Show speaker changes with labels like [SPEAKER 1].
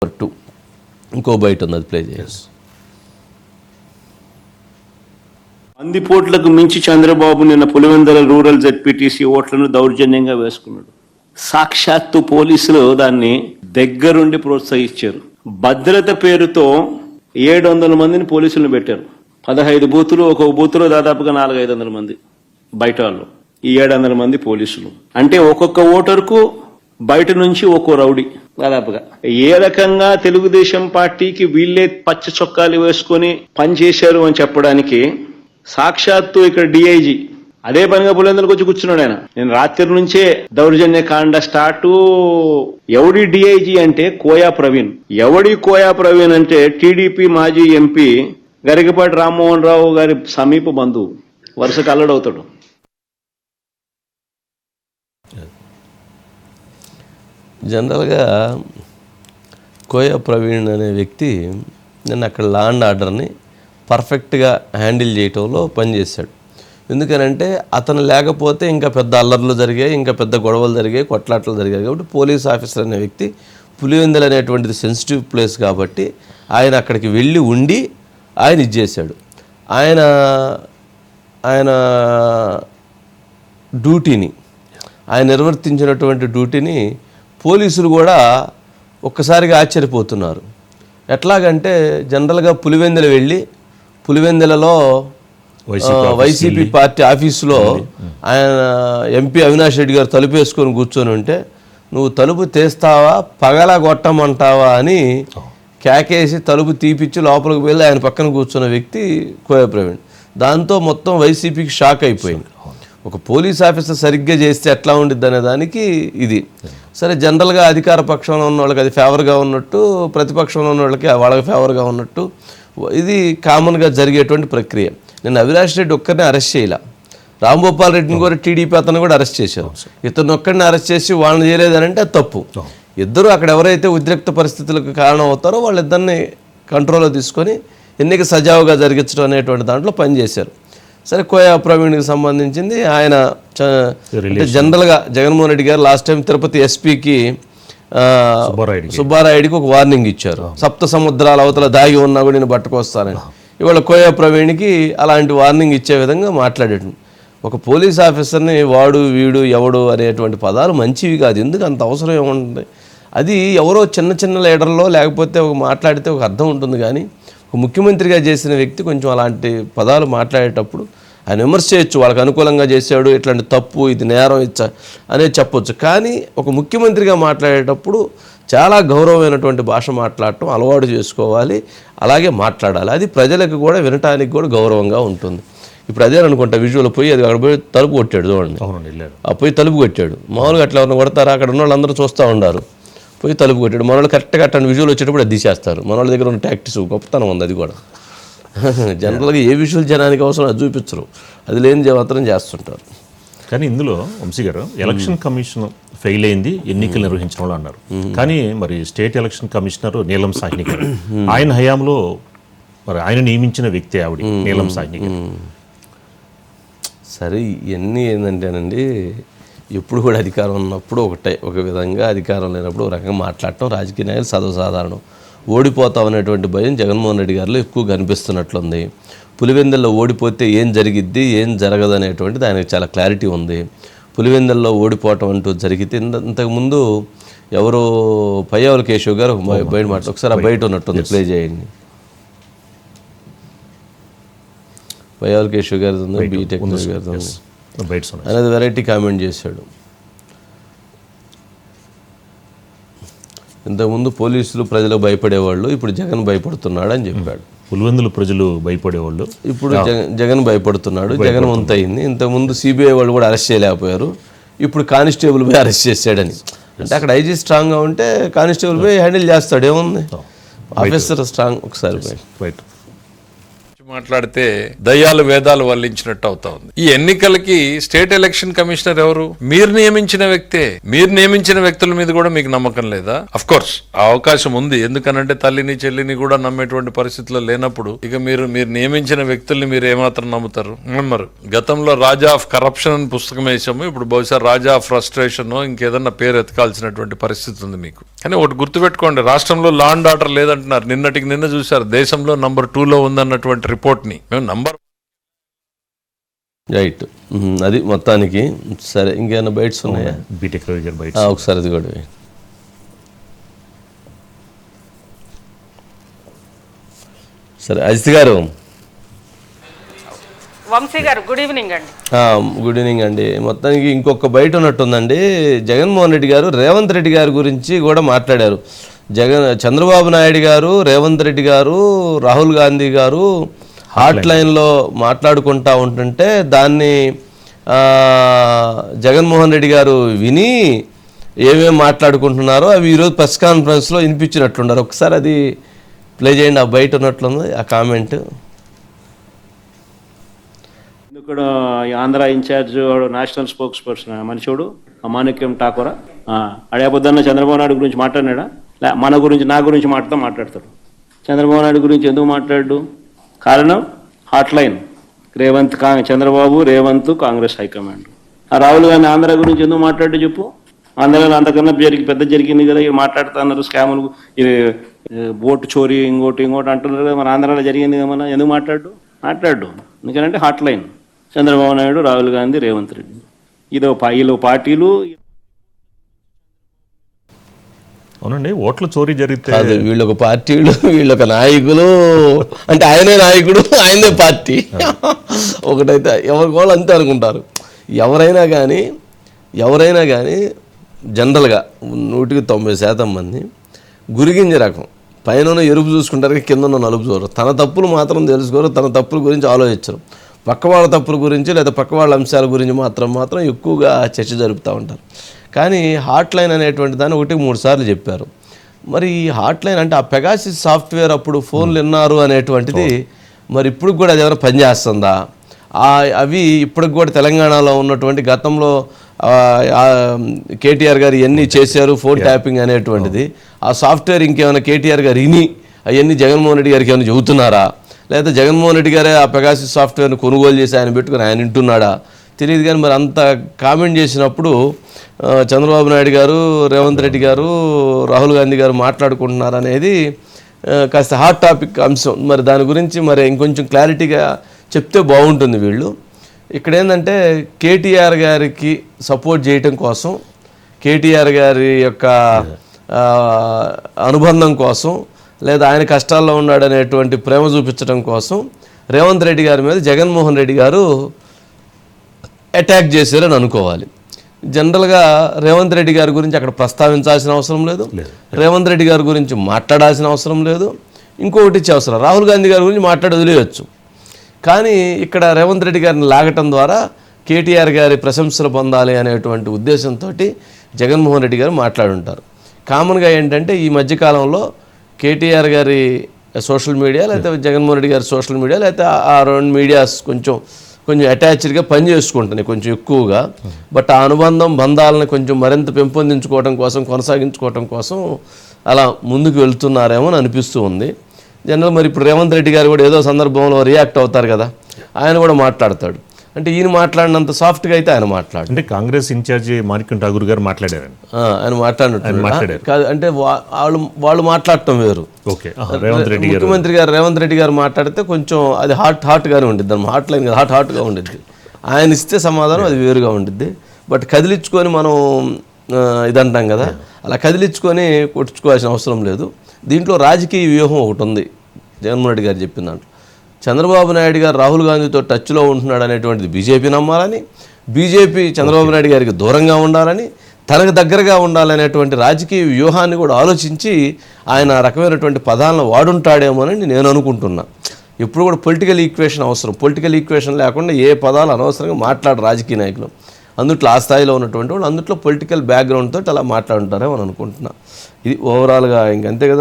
[SPEAKER 1] 2 ఇంకో బయట ఉంది, అది ప్లే చేయాలి.
[SPEAKER 2] అందిపోట్లకు మించి చంద్రబాబు నిన్న పులివెందుల రూరల్ జెడ్పీటీసీ ఓట్లను దౌర్జన్యంగా వేసుకున్నాడు. సాక్షాత్తు పోలీసులు దాన్ని దగ్గరుండి ప్రోత్సహించారు. భద్రత పేరుతో 700 మందిని పోలీసులను పెట్టారు. 15 బూతులు, ఒక్కొక్క బూతులో దాదాపుగా 400-500 మంది బయట వాళ్ళు. ఈ 700 మంది పోలీసులు అంటే ఒక్కొక్క ఓటర్కు బయట నుంచి ఒక్కో రౌడీ దాదాపుగా. ఏ రకంగా తెలుగుదేశం పార్టీకి వీళ్ళే పచ్చ చొక్కాలు వేసుకొని పనిచేశారు అని చెప్పడానికి సాక్షాత్తు ఇక్కడ డిఐజీ అదే పనిగా పులివెందులకు వచ్చి కూర్చున్నాడు ఆయన. నేను రాత్రి నుంచే దౌర్జన్య కాండ స్టార్టు. ఎవడి డిఐజీ అంటే కోయా ప్రవీణ్. ఎవడి కోయా ప్రవీణ్ అంటే టీడీపీ మాజీ ఎంపీ గరికపాటి రామ్మోహన్ రావు గారి సమీప బంధువు, వరుసకు అల్లడవుతాడు.
[SPEAKER 1] జనరల్గా కోయా ప్రవీణ్ అనే వ్యక్తి నిన్న అక్కడ లా అండ్ ఆర్డర్ని పర్ఫెక్ట్గా హ్యాండిల్ చేయటంలో పనిచేశాడు. ఎందుకనంటే అతను లేకపోతే ఇంకా పెద్ద అల్లర్లు జరిగాయి, ఇంకా పెద్ద గొడవలు జరిగాయి, కొట్లాటలు జరిగాయి. కాబట్టి పోలీస్ ఆఫీసర్ అనే వ్యక్తి పులివెందులు అనేటువంటిది సెన్సిటివ్ ప్లేస్ కాబట్టి ఆయన అక్కడికి వెళ్ళి ఉండి ఆయన ఇచ్చేశాడు. ఆయన డ్యూటీని, ఆయన నిర్వర్తించినటువంటి డ్యూటీని పోలీసులు కూడా ఒక్కసారిగా ఆశ్చర్యపోతున్నారు. ఎట్లాగంటే జనరల్గా పులివెందులు వెళ్ళి పులివెందులలో వైసీపీ పార్టీ ఆఫీసులో ఆయన ఎంపీ అవినాష్ రెడ్డి గారు తలుపు వేసుకొని కూర్చొని ఉంటే నువ్వు తలుపు తీస్తావా పగల కొట్టమంటావా అని కేకేసి తలుపు తీపిచ్చి లోపలికి వెళ్ళి ఆయన పక్కన కూర్చున్న వ్యక్తి కోయా ప్రవీణ్. దాంతో మొత్తం వైసీపీకి షాక్ అయిపోయింది. ఒక పోలీస్ ఆఫీసర్ సరిగ్గా చేస్తే ఎట్లా ఉండిద్ది అనే దానికి ఇది. సరే, జనరల్గా అధికార పక్షంలో ఉన్న వాళ్ళకి అది ఫేవర్గా ఉన్నట్టు, ప్రతిపక్షంలో ఉన్న వాళ్ళకి ఫేవర్గా ఉన్నట్టు ఇది కామన్గా జరిగేటువంటి ప్రక్రియ. నేను అవినాష్ రెడ్డి ఒక్కరిని అరెస్ట్ చేయాల, రాంభూపాల్ రెడ్డిని కూడా టీడీపీ అతను కూడా అరెస్ట్ చేశారు. ఇతను ఒక్కడిని అరెస్ట్ చేసి వాళ్ళని చేయలేదని అంటే అది తప్పు. ఇద్దరు అక్కడ ఎవరైతే ఉద్రిక్త పరిస్థితులకు కారణం అవుతారో వాళ్ళిద్దరిని కంట్రోల్లో తీసుకొని ఎన్నిక సజావుగా జరిగించడం అనేటువంటి దాంట్లో పనిచేశారు. సరే, కోయా ప్రవీణ్కి సంబంధించింది ఆయన జనరల్గా జగన్మోహన్ రెడ్డి గారు లాస్ట్ టైం తిరుపతి ఎస్పీకి సుబ్బారాయుడికి ఒక వార్నింగ్ ఇచ్చారు. సప్త సముద్రాల అవతల దాగి ఉన్నా కూడా నేను పట్టుకొస్తానని. ఇవాళ కోయా ప్రవీణ్కి అలాంటి వార్నింగ్ ఇచ్చే విధంగా మాట్లాడాడు. ఒక పోలీస్ ఆఫీసర్ని వాడు వీడు ఎవడు అనేటువంటి పదాలు మంచివి కాదు. ఎందుకు అంత అవసరం ఏముంటుంది? అది ఎవరో చిన్న చిన్న లీడర్లో లేకపోతే ఒక మాట్లాడితే ఒక అర్థం ఉంటుంది. కానీ ఒక ముఖ్యమంత్రిగా చేసిన వ్యక్తి కొంచెం అలాంటి పదాలు మాట్లాడేటప్పుడు ఆయన విమర్శ చేయొచ్చు, వాళ్ళకి అనుకూలంగా చేశాడు, ఇట్లాంటి తప్పు, ఇది నేరం అనేది చెప్పొచ్చు. కానీ ఒక ముఖ్యమంత్రిగా మాట్లాడేటప్పుడు చాలా గౌరవమైనటువంటి భాష మాట్లాడటం అలవాటు చేసుకోవాలి, అలాగే మాట్లాడాలి. అది ప్రజలకు కూడా వినటానికి కూడా గౌరవంగా ఉంటుంది. ఇప్పుడు అదే అనుకుంటా విజువల్ పోయి అది అక్కడ పోయి తలుపు కొట్టాడు చూడండి. ఆ పోయి తలుపు కొట్టాడు. మామూలుగా అట్లా ఎవరైనా కొడతారా? అక్కడ ఉన్న వాళ్ళందరూ చూస్తూ ఉన్నారు. పోయి తలుపు కొట్టాడు. మన వాళ్ళు కరెక్ట్గా అట్లా విజువల్ వచ్చేటప్పుడు అది తీసేస్తారు. మన వాళ్ళ దగ్గర ఉన్న టాక్టిక్స్ గొప్పతనం ఉంది. అది కూడా జనరల్గా ఏ విజువల్ జనానికి అవసరం అది చూపించరు, అది లేని మాత్రం చేస్తుంటారు.
[SPEAKER 3] కానీ ఇందులో వంశీ గారు ఎలక్షన్ కమిషన్ ఫెయిల్ అయింది ఎన్నికలు నిర్వహించడం వాళ్ళు అన్నారు. కానీ మరి స్టేట్ ఎలక్షన్ కమిషనర్ నీలం సాహ్ని గారు, ఆయన హయాంలో మరి ఆయన నియమించిన వ్యక్తి ఆవిడ నీలం సాహ్ని గారు.
[SPEAKER 1] సరే, ఇవన్నీ ఏంటంటేనండి, ఎప్పుడు కూడా అధికారం ఉన్నప్పుడు ఒక విధంగా, అధికారం లేనప్పుడు ఒక రకంగా మాట్లాడటం రాజకీయ నాయకులు సర్వసాధారణం. ఓడిపోతాం అనేటువంటి భయం జగన్మోహన్ రెడ్డి గారిలో ఎక్కువ కనిపిస్తున్నట్లుంది. పులివెందుల్లో ఓడిపోతే ఏం జరిగిద్ది, ఏం జరగదు అనేటువంటిది ఆయనకు చాలా క్లారిటీ ఉంది. పులివెందుల్లో ఓడిపోవటం అంటూ జరిగితే ఇంతకుముందు ఎవరో పయ్యావుల కేశవ్ గారు బయట మాట ఒకసారి ఆ బయట ఉన్నట్టుంది, ప్లే చేయండి. పయ్యావుల కేశవ్ గారి బీటెక్ గారి అనేది వెరైటీ కామెంట్ చేశాడు. ఇంతకుముందు పోలీసులు ప్రజలకు భయపడేవాళ్ళు, ఇప్పుడు జగన్ భయపడుతున్నాడు అని చెప్పాడు.
[SPEAKER 3] పులివెందులు ప్రజలు భయపడేవాళ్ళు,
[SPEAKER 1] ఇప్పుడు జగన్ భయపడుతున్నాడు. జగన్ వంతయింది. ఇంతకుముందు సిబిఐ వాళ్ళు కూడా అరెస్ట్ చేయలేకపోయారు, ఇప్పుడు కానిస్టేబుల్ పోయి అరెస్ట్ చేశాడని. అంటే అక్కడ ఐజీ స్ట్రాంగ్గా ఉంటే కానిస్టేబుల్ పోయి హ్యాండిల్ చేస్తాడు, ఏముంది? Officer strong. ఒకసారి
[SPEAKER 4] మాట్లాడితే దయ్యాలు వేదాలు వల్లించినట్టు అవుతా ఉంది. ఈ ఎన్నికలకి స్టేట్ ఎలక్షన్ కమిషనర్ ఎవరు? మీరు నియమించిన వ్యక్తే. మీరు నియమించిన వ్యక్తుల మీద కూడా మీకు నమ్మకం లేదా? అఫ్ కోర్స్ ఆ అవకాశం ఉంది. ఎందుకనంటే తల్లిని చెల్లిని కూడా నమ్మేటువంటి పరిస్థితుల్లో లేనప్పుడు ఇక మీరు నియమించిన వ్యక్తుల్ని మీరు ఏమాత్రం నమ్ముతారు? నమ్మరు. గతంలో రాజా ఆఫ్ కరప్షన్ అని పుస్తకం వేసాము. ఇప్పుడు బహుశా రాజా ఆఫ్ ఫ్రస్ట్రేషన్ ఇంకేదన్నా పేరు ఎత్తుకాల్సినటువంటి పరిస్థితి ఉంది మీకు. కానీ ఒకటి గుర్తుపెట్టుకోండి, రాష్ట్రంలో లా అండ్ ఆర్డర్ లేదంటున్నారు. నిన్న చూశారు దేశంలో నంబర్ 2లో ఉందన్నటువంటి రిపోర్ట్ ని మేము నంబర్
[SPEAKER 1] రైట్. అది మొత్తానికి సరే. ఇంకేమైనా బైట్స్ ఉన్నాయా?
[SPEAKER 3] బీటెక్ రవి గారు బయట
[SPEAKER 1] ఒకసారి అది కూడా సరే. అజిత్ గారు,
[SPEAKER 5] వంశీ గారు గుడ్ ఈవినింగ్ అండి.
[SPEAKER 1] గుడ్ ఈవినింగ్ అండి. మొత్తానికి ఇంకొక బయట ఉన్నట్టుందండి. జగన్మోహన్ రెడ్డి గారు రేవంత్ రెడ్డి గారి గురించి కూడా మాట్లాడారు. చంద్రబాబు నాయుడు గారు, రేవంత్ రెడ్డి గారు, రాహుల్ గాంధీ గారు హాట్ లైన్లో మాట్లాడుకుంటా ఉంటుంటే దాన్ని జగన్మోహన్ రెడ్డి గారు విని ఏమేమి మాట్లాడుకుంటున్నారో అవి ఈరోజు ప్రెస్ కాన్ఫరెన్స్లో వినిపించినట్లున్నారు. ఒకసారి అది ప్లే చేయండి. ఆ బయట ఉన్నట్లుంది ఆ కామెంట్.
[SPEAKER 2] ఇక్కడ Andhra in charge national spokesperson మనిషిడు మాణిక్యం ఠాకూరా అడేపొద్దున్న చంద్రబాబు నాయుడు గురించి మాట్లాడినాడా? మన గురించి నా గురించి మాట్లాడతాడు. చంద్రబాబు నాయుడు గురించి ఎందుకు మాట్లాడు? కారణం hot line Chandrababu Revanth Congress high command. ఆ రాహుల్ గాంధీ ఆంధ్ర గురించి ఎందుకు మాట్లాడు చెప్పు? ఆంధ్రలో అంతకన్నా పెద్ద జరిగింది కదా, ఇవి మాట్లాడుతున్నారు స్కాములు, ఇవి ఓటు చోరీ ఇంకోటి అంటున్నారు కదా. మన ఆంధ్రాలో జరిగింది కదా, మన ఎందుకు మాట్లాడు? ఎందుకంటే హాట్ లైన్ చంద్రబాబు నాయుడు, రాహుల్ గాంధీ, రేవంత్ రెడ్డి. వీళ్ళు పార్టీలు.
[SPEAKER 3] అవునండి, ఓట్ల చోరీ జరిగితే
[SPEAKER 1] వీళ్ళొక పార్టీలు, వీళ్ళొక నాయకులు. అంటే ఆయనే నాయకుడు, ఆయనే పార్టీ. ఒకటైతే ఎవరి వాళ్ళు అంతే అనుకుంటారు. ఎవరైనా కానీ జనరల్గా 100% మంది గురిగింజ రకం. పైన ఎరుపు చూసుకుంటారు, కింద నలుపు చూడరు. తన తప్పులు మాత్రం తెలుసుకోరు, తన తప్పుల గురించి ఆలోచించరు. పక్క వాళ్ళ తప్పుల గురించి లేదా పక్క వాళ్ళ అంశాల గురించి మాత్రం ఎక్కువగా చర్చ జరుపుతూ ఉంటారు. కానీ హాట్ లైన్ అనేటువంటి దాన్ని 1-3 సార్లు చెప్పారు. మరి ఈ హాట్ లైన్ అంటే ఆ పెగాసిస్ సాఫ్ట్వేర్ అప్పుడు ఫోన్లు విన్నారు అనేటువంటిది మరి ఇప్పుడు కూడా అది ఎవరైనా పనిచేస్తుందా? అవి ఇప్పటికి కూడా తెలంగాణలో ఉన్నటువంటి గతంలో కేటీఆర్ గారు ఇవన్నీ చేశారు, ఫోన్ ట్యాపింగ్ అనేటువంటిది. ఆ సాఫ్ట్వేర్ ఇంకేమైనా కేటీఆర్ గారు అవన్నీ జగన్మోహన్ రెడ్డి గారికి ఏమైనా చెబుతున్నారా? లేదా జగన్మోహన్ రెడ్డి గారే ఆ పెగాసిస్ సాఫ్ట్వేర్ని కొనుగోలు చేసి ఆయన పెట్టుకుని ఆయన వింటున్నాడా తెలియదు. కానీ మరి అంత కామెంట్ చేసినప్పుడు చంద్రబాబు నాయుడు గారు, రేవంత్ రెడ్డి గారు, రాహుల్ గాంధీ గారు మాట్లాడుకుంటున్నారు అనేది కాస్త హాట్ టాపిక్ అంశం. మరి దాని గురించి మరి ఇంకొంచెం క్లారిటీగా చెప్తే బాగుంటుంది. వీళ్ళు ఇక్కడ ఏంటంటే కేటీఆర్ గారికి సపోర్ట్ చేయటం కోసం, కేటీఆర్ గారి యొక్క అనుబంధం కోసం, లేదా ఆయన కష్టాల్లో ఉన్నాడనేటువంటి ప్రేమ చూపించడం కోసం రేవంత్ రెడ్డి గారి మీద జగన్మోహన్ రెడ్డి గారు అటాక్ చేశారని అనుకోవాలి. జనరల్గా రేవంత్ రెడ్డి గారి గురించి అక్కడ ప్రస్తావించాల్సిన అవసరం లేదు, రేవంత్ రెడ్డి గారి గురించి మాట్లాడాల్సిన అవసరం లేదు. ఇంకొకటి అవసరం, రాహుల్ గాంధీ గారి గురించి మాట్లాడి వదిలేయచ్చు. కానీ ఇక్కడ రేవంత్ రెడ్డి గారిని లాగటం ద్వారా కేటీఆర్ గారి ప్రశంసలు పొందాలి అనేటువంటి ఉద్దేశంతో జగన్మోహన్ రెడ్డి గారు మాట్లాడుంటారు. కామన్గా ఏంటంటే ఈ మధ్యకాలంలో కేటీఆర్ గారి సోషల్ మీడియా, లేకపోతే జగన్మోహన్ రెడ్డి గారి సోషల్ మీడియా, లేకపోతే ఆ రెండు మీడియాస్ కొంచెం అటాచ్డ్గా పనిచేసుకుంటున్నాయి కొంచెం ఎక్కువగా. బట్ ఆ అనుబంధం బంధాలను కొంచెం మరింత పెంపొందించుకోవడం కోసం, కొనసాగించుకోవడం కోసం అలా ముందుకు వెళ్తున్నారేమో అని అనిపిస్తూ ఉంది. జనరల్ మరి ఇప్పుడు రేవంత్ రెడ్డి గారు కూడా ఏదో సందర్భంలో రియాక్ట్ అవుతారు కదా, ఆయన కూడా మాట్లాడతాడు. అంటే ఈయన మాట్లాడినంత సాఫ్ట్గా అయితే ఆయన మాట్లాడు.
[SPEAKER 3] అంటే కాంగ్రెస్ ఇన్ఛార్జి మాణిక్యం ఠాకూర్ గారు మాట్లాడారు,
[SPEAKER 1] ఆయన మాట్లాడినట్టు కాదు. అంటే వాళ్ళు మాట్లాడటం వేరు. ముఖ్యమంత్రి గారు రేవంత్ రెడ్డి గారు మాట్లాడితే కొంచెం అది హాట్గానే ఉండిద్ది అన్నమాట. హాట్ లైన్ కదా, హాట్గా ఉండిద్ది. ఆయన ఇస్తే సమాధానం అది వేరుగా ఉండిద్ది. బట్ కదిలించుకొని మనం ఇదంటాం కదా, అలా కదిలించుకొని కొట్టుకోవాల్సిన అవసరం లేదు. దీంట్లో రాజకీయ వ్యూహం ఒకటి ఉంది. జగన్మోహన్ రెడ్డి గారు చెప్పిన దాంట్లో చంద్రబాబు నాయుడు గారు రాహుల్ గాంధీతో టచ్లో ఉంటున్నాడు అనేటువంటిది బీజేపీ నమ్మాలని, బీజేపీ చంద్రబాబు నాయుడు గారికి దూరంగా ఉండాలని, తనకు దగ్గరగా ఉండాలనేటువంటి రాజకీయ వ్యూహాన్ని కూడా ఆలోచించి ఆయన రకమైనటువంటి పదాలను వాడుంటాడేమోనని నేను అనుకుంటున్నా. ఎప్పుడు కూడా పొలిటికల్ ఈక్వేషన్ అవసరం. పొలిటికల్ ఈక్వేషన్ లేకుండా ఏ పదాలు అనవసరంగా మాట్లాడరు రాజకీయ నాయకులు. అందుట్లో ఆ స్థాయిలో ఉన్నటువంటి వాళ్ళు అందుట్లో పొలిటికల్ బ్యాక్గ్రౌండ్ తోటి అలా మాట్లాడుంటారేమో అని అనుకుంటున్నా. ఇది ఓవరాల్గా ఇంకంతే కదా.